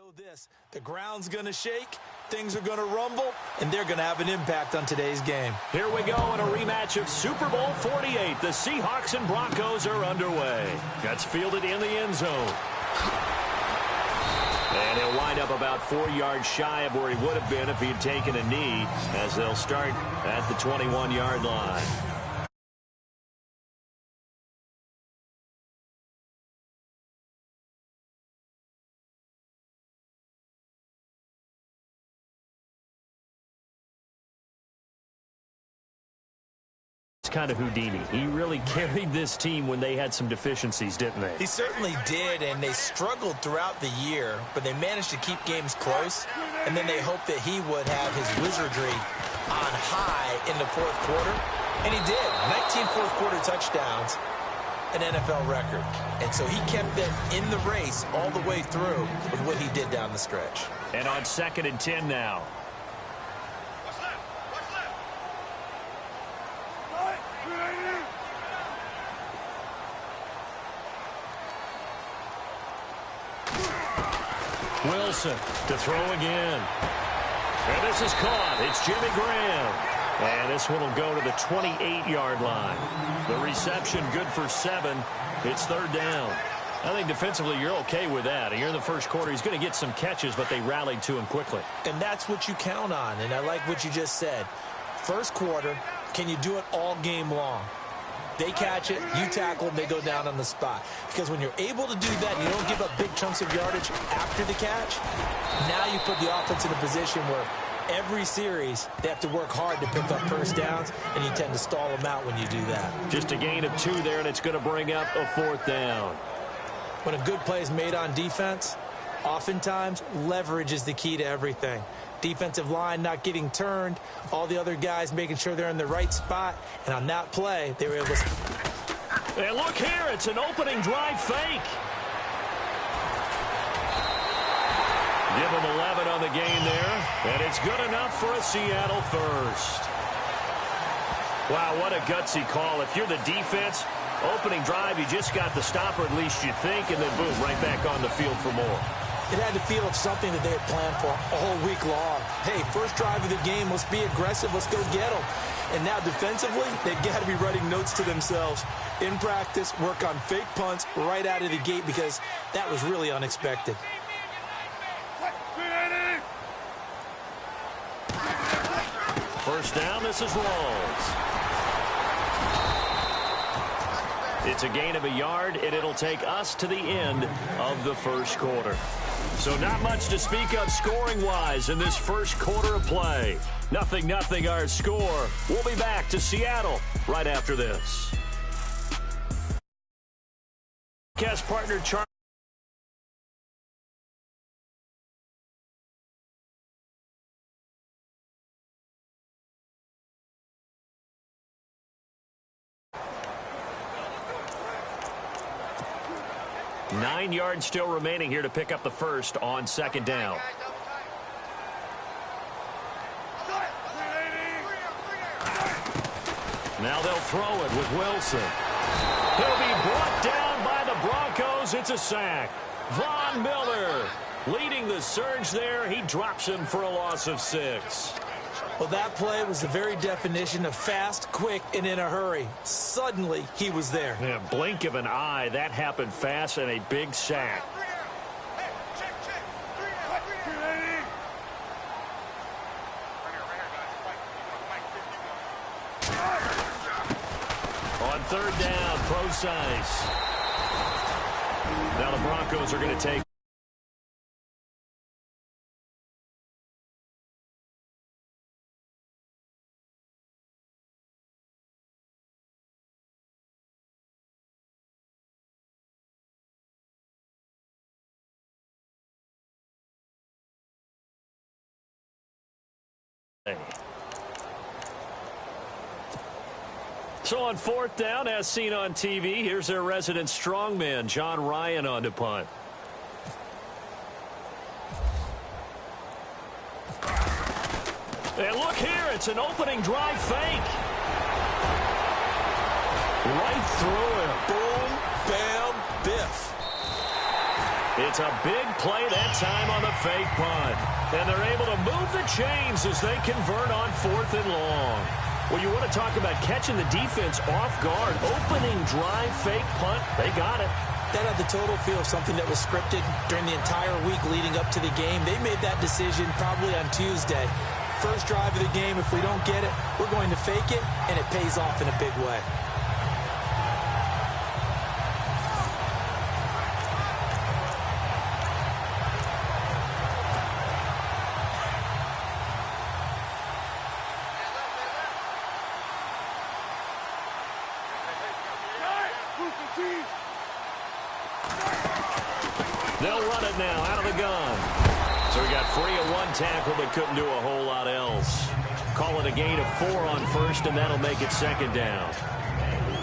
know this, the ground's going to shake, things are going to rumble, and they're going to have an impact on today's game. Here we go in a rematch of Super Bowl 48. The Seahawks and Broncos are underway. That's fielded in the end zone. And he'll wind up about 4 yards shy of where he would have been if he had taken a knee, as they'll start at the 21-yard line. Kind of Houdini. He really carried this team when they had some deficiencies, didn't they? He certainly did, and they struggled throughout the year, but they managed to keep games close, and then they hoped that he would have his wizardry on high in the fourth quarter, and he did. 19 fourth-quarter touchdowns, an NFL record. And so he kept them in the race all the way through with what he did down the stretch. And on 2nd and 10 now. Wilson to throw again. And this is caught. It's Jimmy Graham. And this one will go to the 28-yard line. The reception good for 7. It's 3rd down. I think defensively you're okay with that. Here in the first quarter, he's going to get some catches, but they rallied to him quickly. And that's what you count on, and I like what you just said. First quarter, can you do it all game long? They catch it, you tackle them, they go down on the spot. Because when you're able to do that, and you don't give up big chunks of yardage after the catch, now you put the offense in a position where every series they have to work hard to pick up first downs, and you tend to stall them out when you do that. Just a gain of 2 there, and it's going to bring up a 4th down. When a good play is made on defense, oftentimes leverage is the key to everything. Defensive line not getting turned, all the other guys making sure they're in the right spot, and on that play, they were able to... And look here, it's an opening drive fake. Give them 11 on the game there, and it's good enough for a Seattle first. Wow, what a gutsy call. If you're the defense, opening drive, you just got the stopper, at least you think, and then boom, right back on the field for more. It had the feel of something that they had planned for all week long. Hey, first drive of the game, let's be aggressive, let's go get them. And now defensively, they've got to be writing notes to themselves. In practice, work on fake punts right out of the gate because that was really unexpected. First down, this is Rawls. It's a gain of a yard, and it'll take us to the end of the first quarter. So not much to speak of scoring-wise in this first quarter of play. 0-0 our score. We'll be back to Seattle right after this. Guest partner Charlie. Nine yards still remaining here to pick up the first on 2nd down. Now they'll throw it with Wilson. He'll be brought down by the Broncos. It's a sack. Von Miller leading the surge there. He drops him for a loss of 6. Well, that play was the very definition of fast, quick, and in a hurry. Suddenly, he was there. Yeah, blink of an eye. That happened fast and a big sack. On 3rd down, Procise. Now the Broncos are going to take. So on 4th down, as seen on TV, here's their resident strongman, John Ryan, on to punt. And look here, it's an opening drive fake. Right through him. Boom, bam, biff. It's a big play that time on the fake punt. And they're able to move the chains as they convert on 4th and long. Well, you want to talk about catching the defense off guard. Opening drive, fake punt. They got it. That had the total feel of something that was scripted during the entire week leading up to the game. They made that decision probably on Tuesday. First drive of the game, if we don't get it, we're going to fake it, and it pays off in a big way. They'll run it now out of the gun. So we got free of one tackle, but couldn't do a whole lot else. Call it a gain of 4 on first, and that'll make it 2nd down.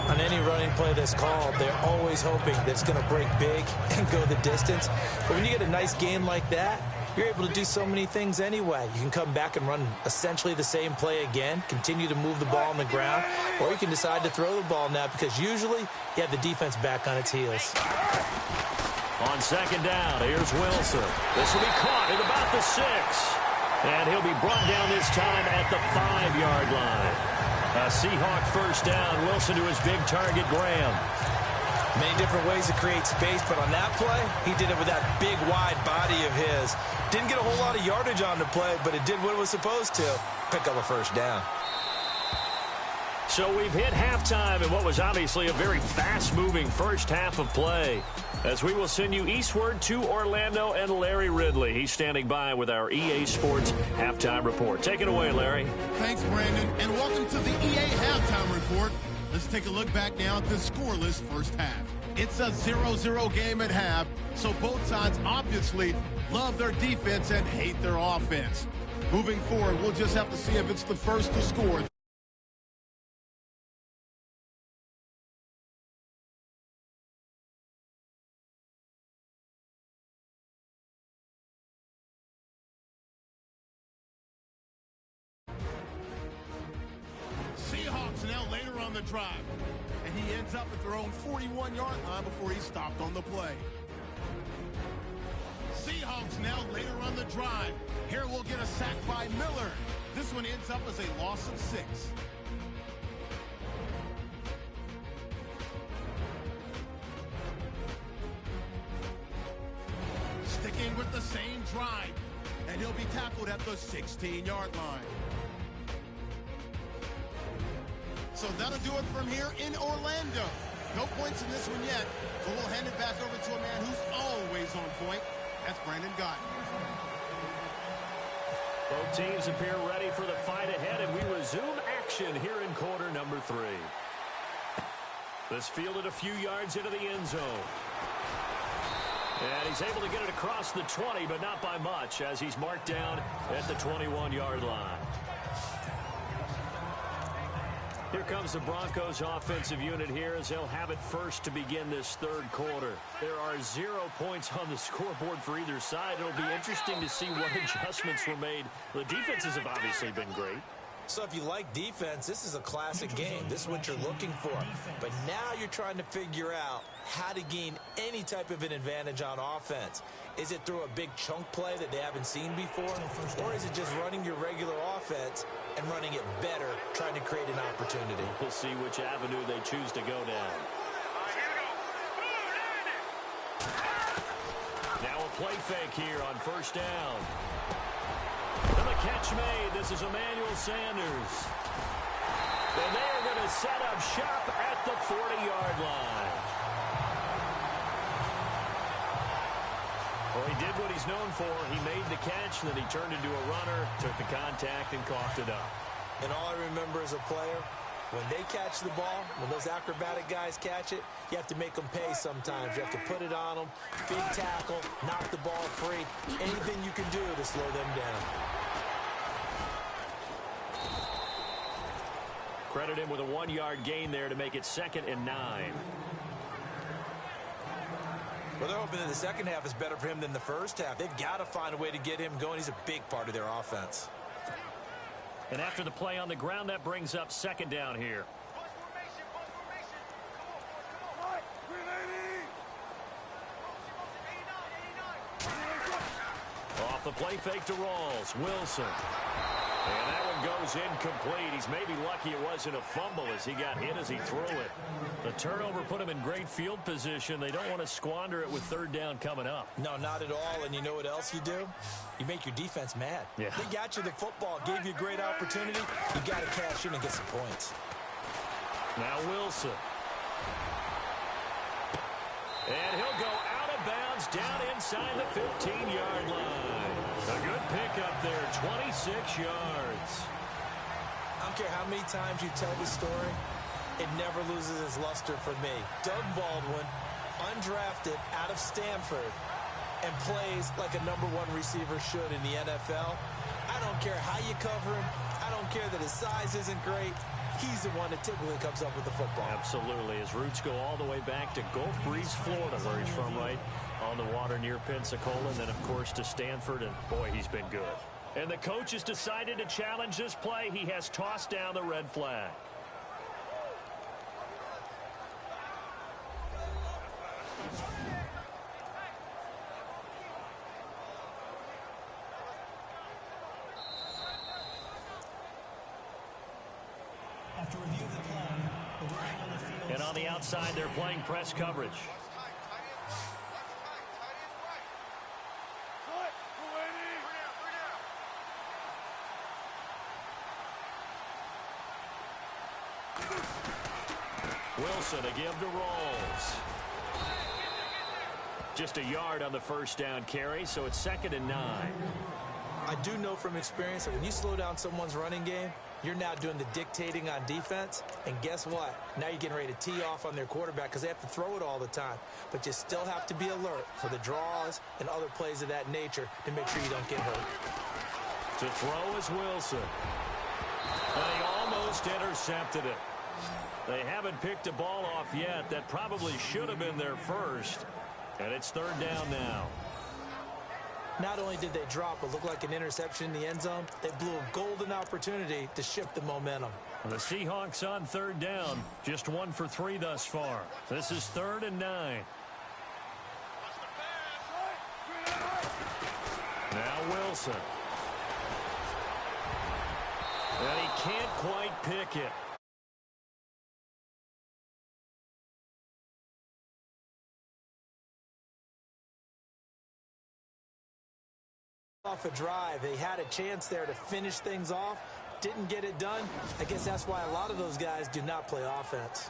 On any running play that's called, they're always hoping that it's going to break big and go the distance. But when you get a nice game like that, you're able to do so many things anyway. You can come back and run essentially the same play again, continue to move the ball on the ground, or you can decide to throw the ball now because usually you have the defense back on its heels. On 2nd down, here's Wilson. This will be caught at about the 6. And he'll be brought down this time at the 5-yard line. A Seahawk first down. Wilson to his big target, Graham. Many different ways to create space, but on that play, he did it with that big, wide body of his. Didn't get a whole lot of yardage on the play, but it did what it was supposed to. Pick up a first down. So we've hit halftime in what was obviously a very fast-moving first half of play. As we will send you eastward to Orlando and Larry Ridley. He's standing by with our EA Sports Halftime Report. Take it away, Larry. Thanks, Brandon, and welcome to the EA Halftime Report. Let's take a look back now at the scoreless first half. It's a 0-0 game at half, so both sides obviously love their defense and hate their offense. Moving forward, we'll just have to see if it's the first to score. Seahawks now later on the drive, and he ends up at their own 41-yard line before he stopped on the play. Seahawks now later on the drive. Here we'll get a sack by Miller. This one ends up as a loss of 6. Sticking with the same drive, and he'll be tackled at the 16-yard line. So that'll do it from here in Orlando. No points in this one yet, so we'll hand it back over to a man who's always on point. That's Brandon Gott. Both teams appear ready for the fight ahead, and we resume action here in quarter number 3. This fielded a few yards into the end zone. And he's able to get it across the 20, but not by much, as he's marked down at the 21-yard line. Here comes the Broncos offensive unit here as they'll have it first to begin this third quarter. There are 0 points on the scoreboard for either side. It'll be interesting to see what adjustments were made. The defenses have obviously been great. So if you like defense, this is a classic game. This is what you're looking for. But now you're trying to figure out how to gain any type of an advantage on offense. Is it through a big chunk play that they haven't seen before? Or is it just running your regular offense and running it better, trying to create an opportunity? We'll see which avenue they choose to go down. Now a play fake here on first down. And the catch made. This is Emmanuel Sanders. And they are going to set up shop at the 40-yard line. Well, he did what he's known for. He made the catch, and then he turned into a runner, took the contact, and coughed it up. And all I remember as a player, when they catch the ball, when those acrobatic guys catch it, you have to make them pay sometimes. You have to put it on them, big tackle, knock the ball free, anything you can do to slow them down. Credit him with a 1-yard gain there to make it 2nd and 9. Well, they're hoping that the second half is better for him than the first half. They've got to find a way to get him going. He's a big part of their offense. And after the play on the ground, that brings up 2nd down here. Off the play fake to Rawls. Wilson. And that one goes incomplete. He's maybe lucky it wasn't a fumble as he got hit as he threw it. The turnover put him in great field position. They don't want to squander it with third down coming up. No, not at all. And you know what else you do? You make your defense mad. Yeah. They got you the football, gave you a great opportunity. You got to cash in and get some points. Now Wilson. And he'll go out of bounds down inside the 15-yard line. A good pickup there, 26 yards. I don't care how many times you tell the story, it never loses its luster for me. Doug Baldwin, undrafted out of Stanford, and plays like a #1 receiver should in the NFL. I don't care how you cover him. I don't care that his size isn't great. He's the one that typically comes up with the football. Absolutely. His roots go all the way back to Gulf Breeze, Florida, where he's from, right on the water near Pensacola, and then, of course, to Stanford, and, boy, he's been good. And the coach has decided to challenge this play. He has tossed down the red flag. After review of the play, the ruling on the field. And on the outside, they're playing press coverage. Wilson, a give to Rawls. Just a yard on the first down carry, so it's 2nd and 9. I do know from experience that when you slow down someone's running game, you're now doing the dictating on defense. And guess what? Now you're getting ready to tee off on their quarterback because they have to throw it all the time. But you still have to be alert for the draws and other plays of that nature to make sure you don't get hurt. To throw is Wilson. And he almost intercepted it. They haven't picked a ball off yet. That probably should have been their first. And it's 3rd down now. Not only did they drop what looked like an interception in the end zone, they blew a golden opportunity to shift the momentum. The Seahawks on 3rd down, just 1 for 3 thus far. This is 3rd and 9. Now Wilson. And he can't quite pick it. Off a drive, they had a chance there to finish things off, didn't get it done. I guess that's why a lot of those guys do not play offense.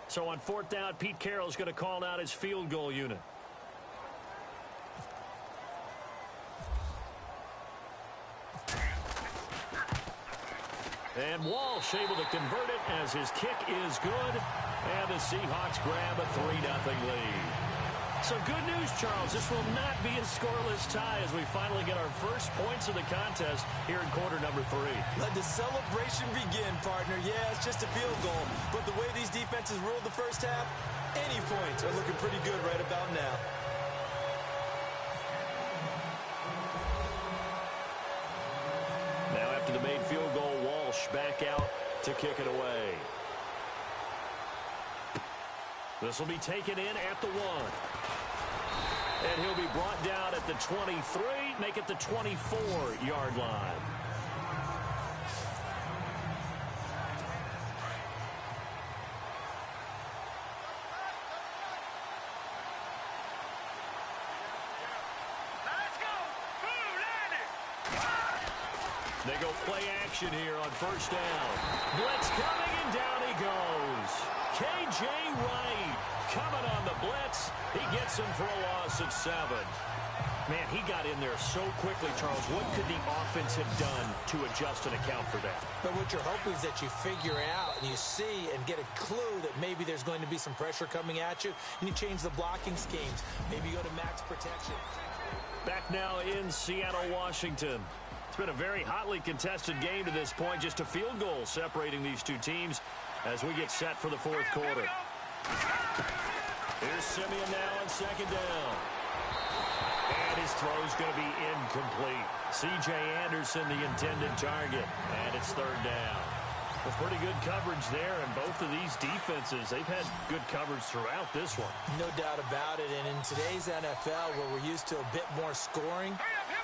So on 4th down, Pete Carroll's going to call out his field goal unit. And Walsh able to convert it as his kick is good. And the Seahawks grab a 3-0 lead. So good news, Charles. This will not be a scoreless tie as we finally get our first points of the contest here in quarter number 3. Let the celebration begin, partner. Yeah, it's just a field goal. But the way these defenses ruled the first half, any points are looking pretty good right about now. Now after the made field goal, Walsh back out to kick it away. This will be taken in at the 1. And he'll be brought down at the 23, make it the 24-yard line. They go play action here on 1st down. Blitz coming, and down he goes. K.J. Wright coming on the blitz. He gets him for a loss of 7. Man, he got in there so quickly, Charles. What could the offense have done to adjust and account for that? But what you're hoping is that you figure out and you see and get a clue that maybe there's going to be some pressure coming at you, and you change the blocking schemes. Maybe you go to max protection. Back now in Seattle, Washington. It's been a very hotly contested game to this point. Just a field goal separating these two teams as we get set for the 4th quarter. Here's Simeon now on 2nd down. And his throw's going to be incomplete. C.J. Anderson, the intended target, and it's third down. Well, pretty good coverage there, and both of these defenses, they've had good coverage throughout this one. No doubt about it, and in today's NFL, where we're used to a bit more scoring,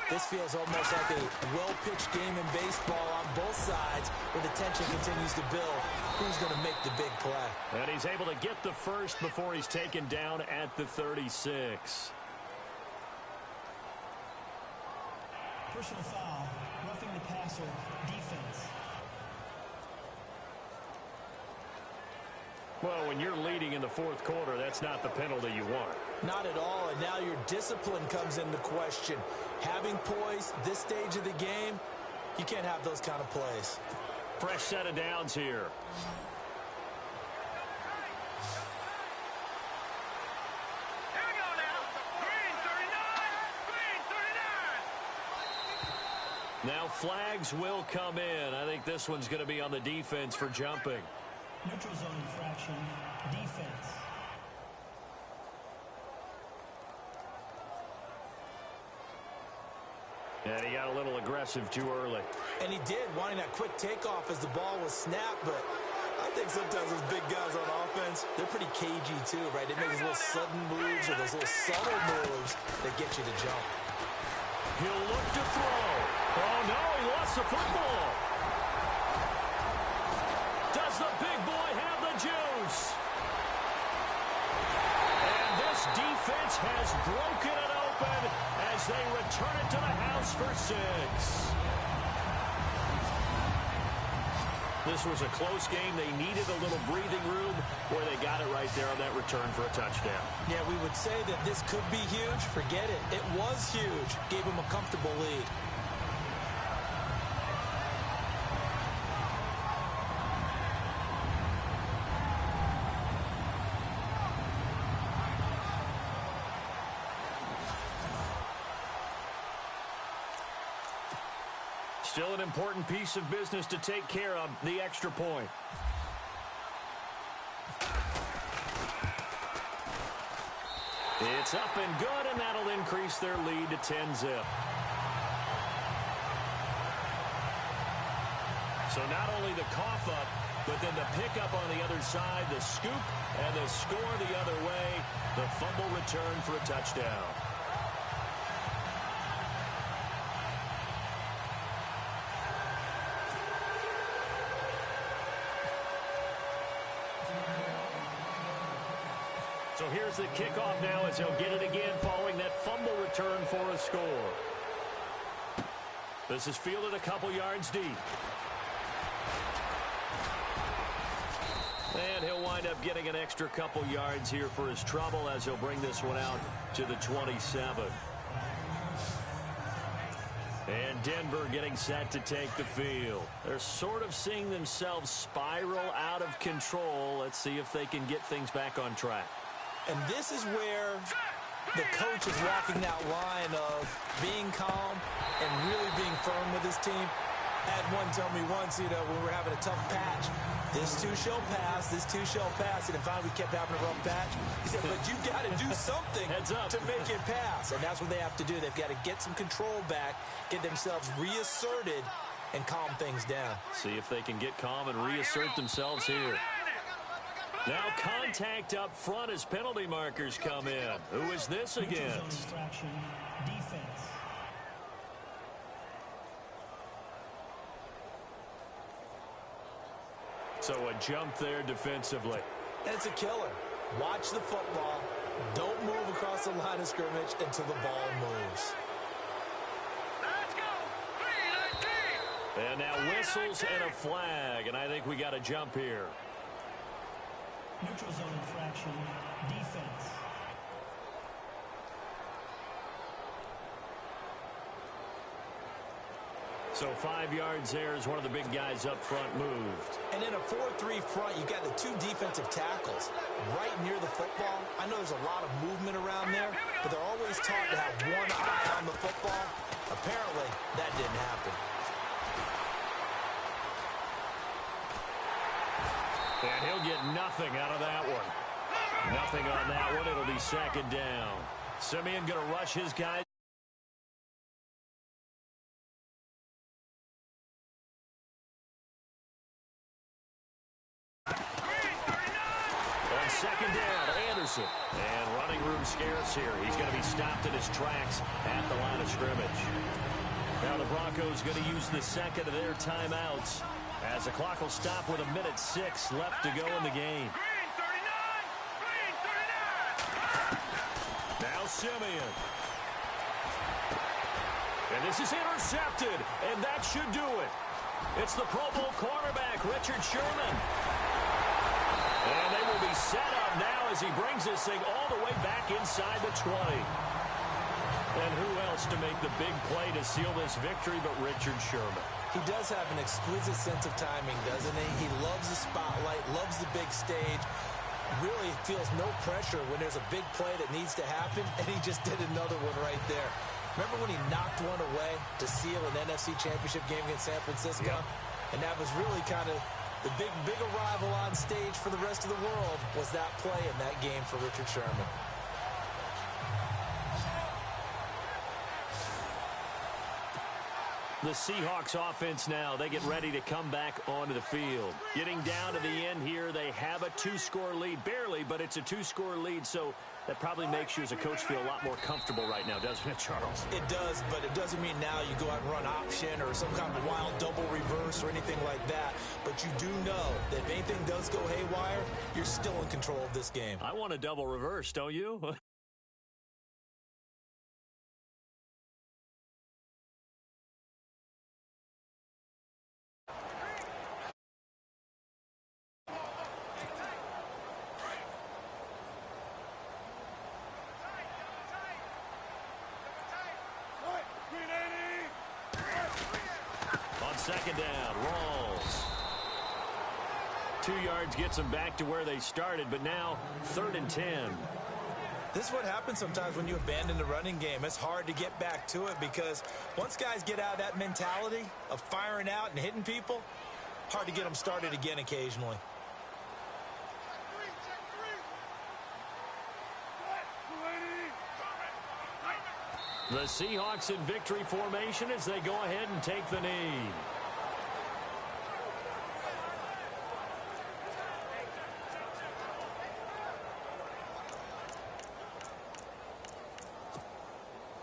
this feels almost like a well-pitched game in baseball on both sides, where the tension continues to build. Who's going to make the big play? And he's able to get the first before he's taken down at the 36. Personal foul, roughing the passer, defense. Well, when you're leading in the fourth quarter, that's not the penalty you want. Not at all, and now your discipline comes into question. Having poise this stage of the game, you can't have those kind of plays. Fresh set of downs here. Now flags will come in. I think this one's going to be on the defense for jumping. Neutral zone infraction, defense. And he got a little aggressive too early. And he did, wanting that quick takeoff as the ball was snapped, but I think sometimes those big guys on offense, they're pretty cagey too, right? They make those little sudden moves or those little subtle moves that get you to jump. He'll look to throw. Oh, no, he lost the football. Does the big boy have the juice? And this defense has broken it open as they return it to the house for 6. This was a close game. They needed a little breathing room where they got it right there on that return for a touchdown. Yeah, we would say that this could be huge. Forget it. It was huge. Gave him a comfortable lead. Still an important piece of business to take care of, the extra point. It's up and good, and that'll increase their lead to 10-zip. So not only the cough up, but then the pickup on the other side, the scoop, and the score the other way, the fumble return for a touchdown. So here's the kickoff now as he'll get it again following that fumble return for a score. This is fielded a couple yards deep. And he'll wind up getting an extra couple yards here for his trouble as he'll bring this one out to the 27. And Denver getting set to take the field. They're sort of seeing themselves spiral out of control. Let's see if they can get things back on track. And this is where the coach is walking that line of being calm and really being firm with his team. Had one tell me once, when we were having a tough patch, this too shall pass, this too shall pass, and finally we kept having a rough patch. He said, but you've got to do something to make it pass, and that's what they have to do. They've got to get some control back, get themselves reasserted, and calm things down. See if they can get calm and reassert themselves here. Now contact up front as penalty markers come in. Who is this against? Defense. So a jump there defensively. It's a killer. Watch the football. Don't move across the line of scrimmage until the ball moves. Let's go. 3-19. And now whistles and a flag, and I think we got a jump here. Neutral zone infraction, defense. So 5 yards there as one of the big guys up front moved. And in a 4-3 front, you've got the 2 defensive tackles right near the football. I know there's a lot of movement around there, but they're always taught to have one eye on the football. Apparently, that didn't happen. And he'll get nothing out of that one. Nothing on that one. It'll be second down. Simeon going to rush his guys. second down. Anderson. And running room scarce here. He's going to be stopped in his tracks at the line of scrimmage. Now the Broncos going to use the second of their timeouts as the clock will stop with 1:06 left to go in the game. Green 39! Green 39! Now Simeon. And this is intercepted, and that should do it. It's the Pro Bowl cornerback, Richard Sherman. And they will be set up now as he brings this thing all the way back inside the 20. And who else to make the big play to seal this victory but Richard Sherman? He does have an exquisite sense of timing, doesn't he? He loves the spotlight, loves the big stage, really feels no pressure when there's a big play that needs to happen, and he just did another one right there. Remember when he knocked one away to seal an NFC Championship game against San Francisco? Yep. And that was really kind of the big arrival on stage for the rest of the world was that play in that game for Richard Sherman. The Seahawks offense now, they get ready to come back onto the field. Getting down to the end here, they have a 2-score lead. Barely, but it's a 2-score lead, so that probably makes you as a coach feel a lot more comfortable right now, doesn't it, Charles? It does, but it doesn't mean now you go out and run option or some kind of wild double reverse or anything like that. But you do know that if anything does go haywire, you're still in control of this game. I want a double reverse, don't you? Second down, Rawls. 2 yards gets them back to where they started, but now 3rd and 10. This is what happens sometimes when you abandon the running game. It's hard to get back to it because once guys get out of that mentality of firing out and hitting people, hard to get them started again occasionally. The Seahawks in victory formation as they go ahead and take the knee.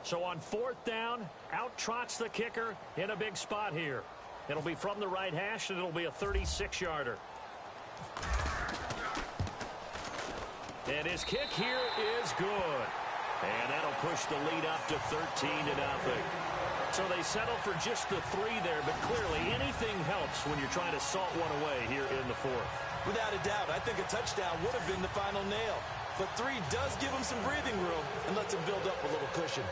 So on 4th down, out trots the kicker in a big spot here. It'll be from the right hash, and it'll be a 36-yarder. And his kick here is good. And that'll push the lead up to 13-0. So they settle for just the 3 there, but clearly anything helps when you're trying to salt one away here in the 4th. Without a doubt, I think a touchdown would have been the final nail. But 3 does give him some breathing room and lets him build up a little cushion.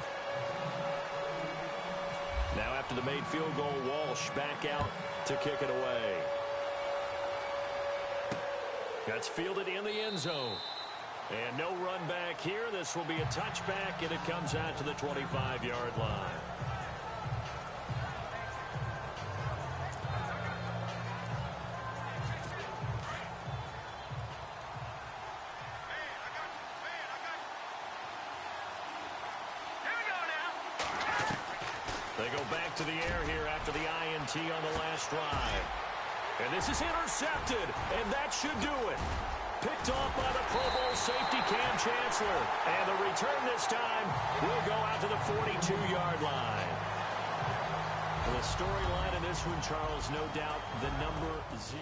Now after the made field goal, Walsh back out to kick it away. That's fielded in the end zone. And no run back here. This will be a touchback, and it comes out to the 25-yard line. They go back to the air here after the INT on the last drive. And this is intercepted, and that should do it. Picked off by the Pro Bowl safety Cam Chancellor. And the return this time will go out to the 42-yard line. The storyline in this one, Charles, no doubt the number 0.